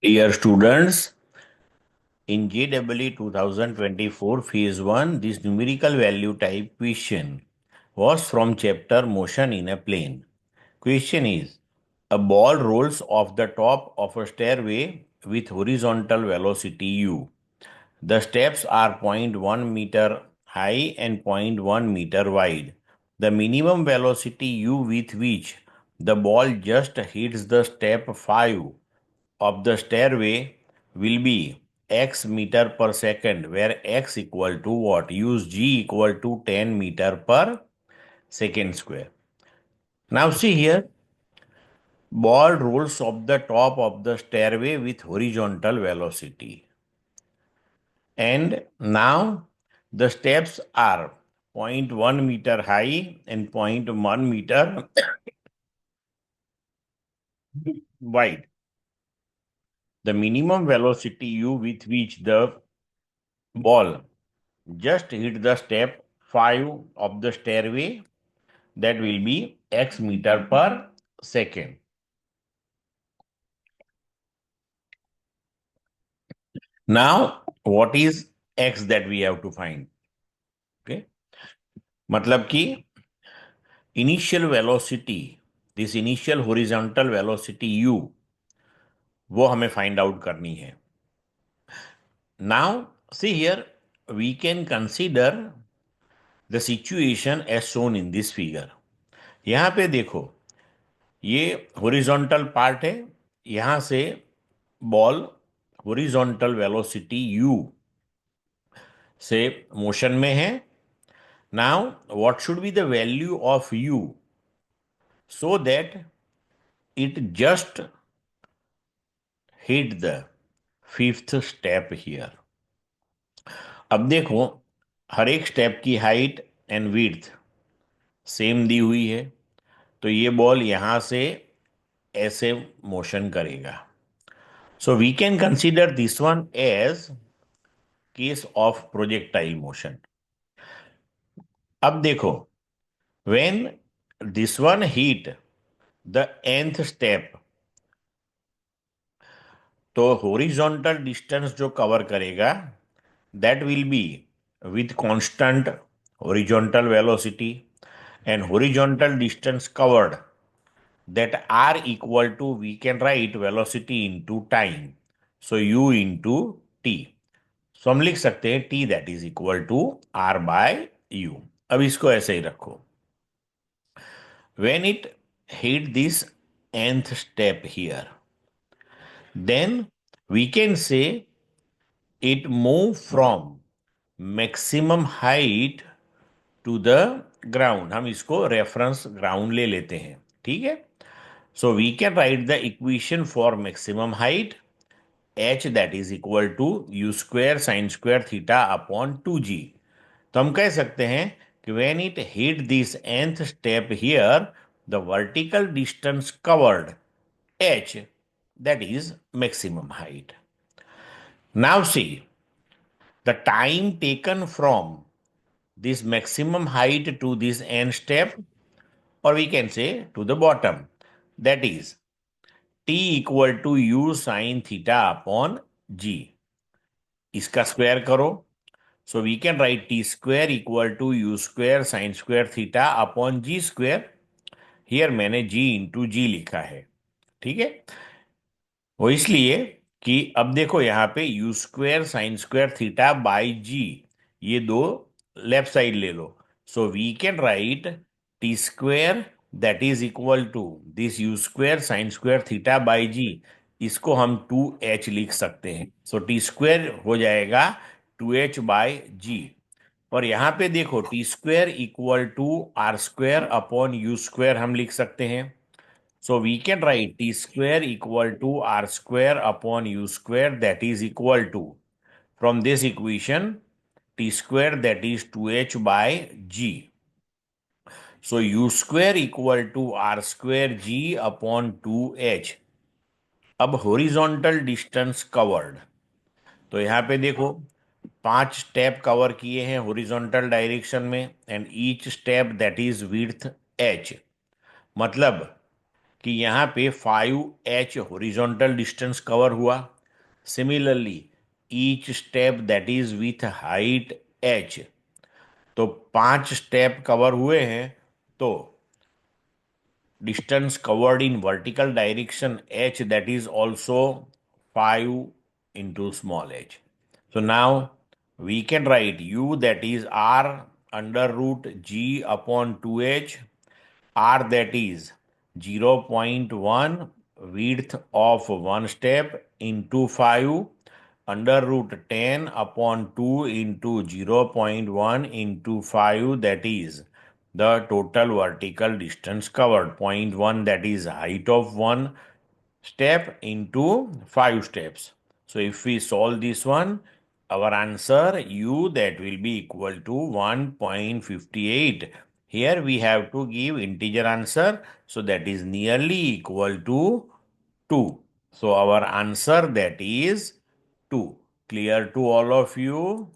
Dear students, in JEE 2024 Phase 1, this numerical value type question was from chapter Motion in a Plane. Question is, a ball rolls off the top of a stairway with horizontal velocity u. The steps are zero point 0.1 meter high and zero point 0.1 meter wide. The minimum velocity u with which the ball just hits the step 5 of the stairway will be x meter per second, where x equal to what? Use g equal to 10 meter per second square. Now see here, ball rolls off the top of the stairway with horizontal velocity. And now the steps are zero point 0.1 meter high and 0.1 meter wide. The minimum velocity u with which the ball just hit the step 5 of the stairway, that will be x meter per second. Now what is x that we have to find? Okay, मतलब कि initial velocity, this initial horizontal velocity u, वो हमें find out करनी है. Now see here, we can consider the situation as shown in this figure. यहां पे देखो, ये हॉरिजॉन्टल पार्ट है, यहां से बॉल हॉरिजॉन्टल वेलोसिटी u से मोशन में है. Now what should be the value of u so that it just hit the fifth step here. अब देखो, हर एक स्टेप की हाइट एंड विड्थ सेम दी हुई है, तो ये बॉल यहां से ऐसे मोशन करेगा. So we can consider this one as case of projectile motion. अब देखो, when this one hit the nth step, तो हॉरिजॉन्टल डिस्टेंस जो कवर करेगा that will be with constant horizontal velocity, and horizontal distance covered that r equal to, we can write velocity into time, so u into t. So हम लिख सकते हैं t that is equal to r by u. अब इसको ऐसे ही रखो. When it hit this nth step here, then we can say it move from maximum height to the ground. हम इसको रेफरेंस ग्राउंड ले लेते हैं, ठीक है. So we can write the equation for maximum height h that is equal to u square sin square theta upon 2g. तो हम कह सकते हैं कि when it hit this nth step here, the vertical distance covered h, that is maximum height. Now see, the time taken from this maximum height to this n step, or we can say to the bottom, that is t equal to u sin theta upon g. इसका square करो, so we can write t square equal to u square sine square theta upon g square. Here मैंने g into जी लिखा है, ठीक है. वो इसलिए कि अब देखो, यहां पे u square sine square theta by g, ये दो लेफ्ट साइड ले लो. So we can write t square that is equal to this u square sine square theta by g. इसको हम 2h लिख सकते हैं. सो टी स्क्वायर हो जाएगा 2h बाय जी. और यहां पे देखो, t square equal to r square upon u square हम लिख सकते हैं. So we can write t square equal to r square upon u square, that is equal to, from this equation, t square that is 2h by g. So u square equal to r square g upon 2h. अब horizontal distance covered, तो यहाँ पे देखो 5 step cover किए हैं horizontal direction में, and each step that is width h. मतलब कि यहाँ पे 5h हॉरिजॉन्टल डिस्टेंस कवर हुआ। Similarly each step that is with height h, तो 5 स्टेप कवर हुए हैं, तो distance covered in vertical direction h, that is also 5 into small h. So now we can write u, that is r under root g upon 2h, r that is 0.1 width of one step into 5 under root 10 upon 2 into 0.1 into 5, that is the total vertical distance covered. 0.1, that is height of one step into 5 steps. So if we solve this one, our answer u that will be equal to 1.58. Here we have to give integer answer, so that is nearly equal to 2. So our answer that is 2. Clear to all of you?